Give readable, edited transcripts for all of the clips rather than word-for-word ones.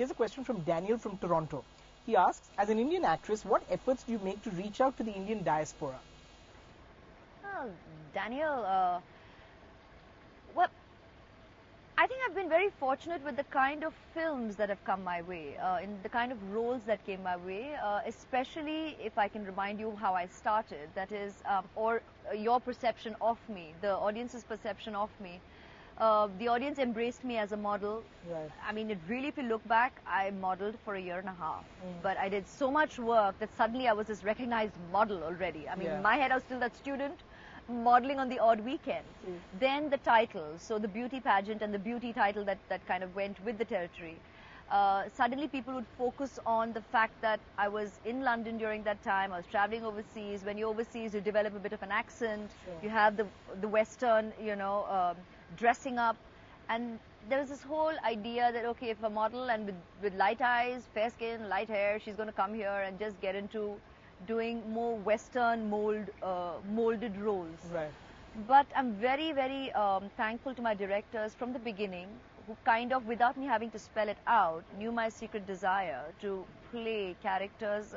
Here's a question from Daniel from Toronto. He asks, as an Indian actress, what efforts do you make to reach out to the Indian diaspora? Daniel, well, I think I've been very fortunate with the kind of films that have come my way, in the kind of roles that came my way, especially if I can remind you how I started, that is, or your perception of me, the audience's perception of me. The audience embraced me as a model. Right. I mean, really, if you look back, I modeled for a year and a half. But I did so much work that suddenly I was this recognized model already. I mean, in my head, I was still that student modeling on the odd weekend. Then the titles, so the beauty pageant and the beauty title that kind of went with the territory. Suddenly people would focus on the fact that I was in London during that time, I was traveling overseas. When you're overseas, you develop a bit of an accent, you have the Western, dressing up, and there was this whole idea that, okay, if a model and with light eyes, fair skin, light hair, she's going to come here and just get into doing more Western molded roles. Right. But I'm very, very thankful to my directors from the beginning, who kind of, without me having to spell it out, knew my secret desire to play characters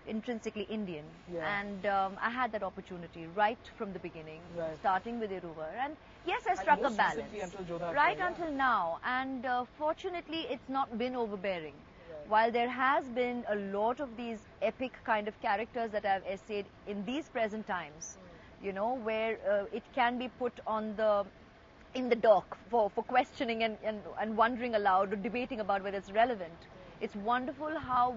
intrinsically Indian. And I had that opportunity right from the beginning, starting with Iruvar. And yes, I struck a balance until now. And fortunately, it's not been overbearing. While there has been a lot of these epic kind of characters that I've essayed in these present times, where it can be put on in the dock for questioning and wondering aloud or debating about whether it's relevant. It's wonderful how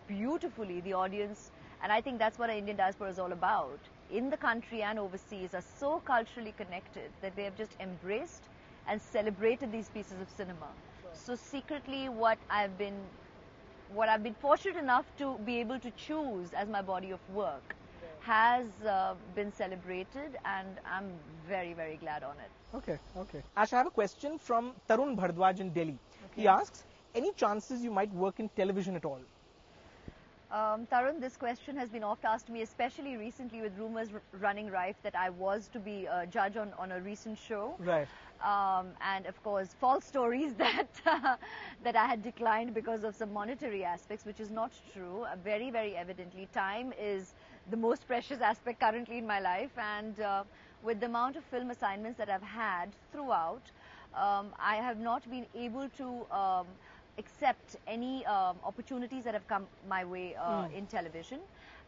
beautifully the audience, and I think that's what our Indian diaspora is all about, in the country and overseas, are so culturally connected that they have just embraced and celebrated these pieces of cinema. So secretly, what I've been fortunate enough to be able to choose as my body of work has been celebrated, and I'm very, very glad on it. Okay. Ash, I have a question from Tarun Bhardwaj in Delhi. He asks, any chances you might work in television at all? Tarun, this question has been oft asked me, especially recently with rumors running rife that I was to be a judge on a recent show. Right. And of course, false stories that that I had declined because of some monetary aspects, which is not true. Very, very evidently, time is the most precious aspect currently in my life, and with the amount of film assignments that I've had throughout, I have not been able to accept any opportunities that have come my way in television.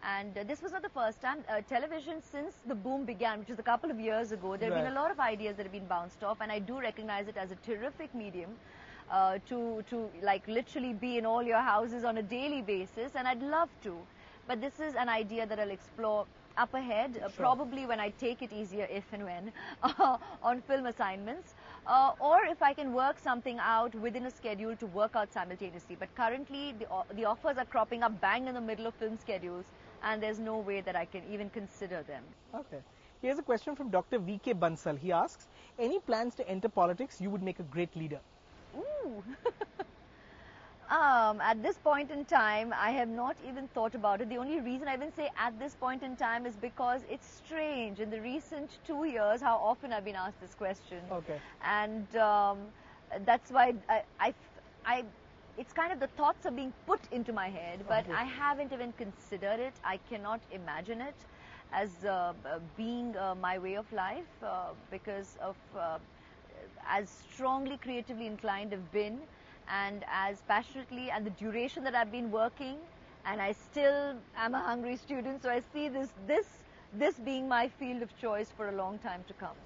And this was not the first time. Television, since the boom began, which was a couple of years ago, there have been a lot of ideas that have been bounced off, and I do recognize it as a terrific medium to like literally be in all your houses on a daily basis, and I'd love to. But this is an idea that I'll explore up ahead, probably when I take it easier, if and when, on film assignments. Or if I can work something out within a schedule to work out simultaneously. But currently, the offers are cropping up bang in the middle of film schedules, and there's no way that I can even consider them. Okay. Here's a question from Dr. V.K. Bansal. He asks, any plans to enter politics? You would make a great leader. Ooh. At this point in time, I have not even thought about it. The only reason I even say at this point in time is because it's strange in the recent 2 years how often I've been asked this question. Okay. And that's why it's kind of the thoughts are being put into my head, but I haven't even considered it. I cannot imagine it as being my way of life because of as strongly creatively inclined I've been, and as passionately, and the duration that I've been working, and I still am a hungry student, so I see this being my field of choice for a long time to come.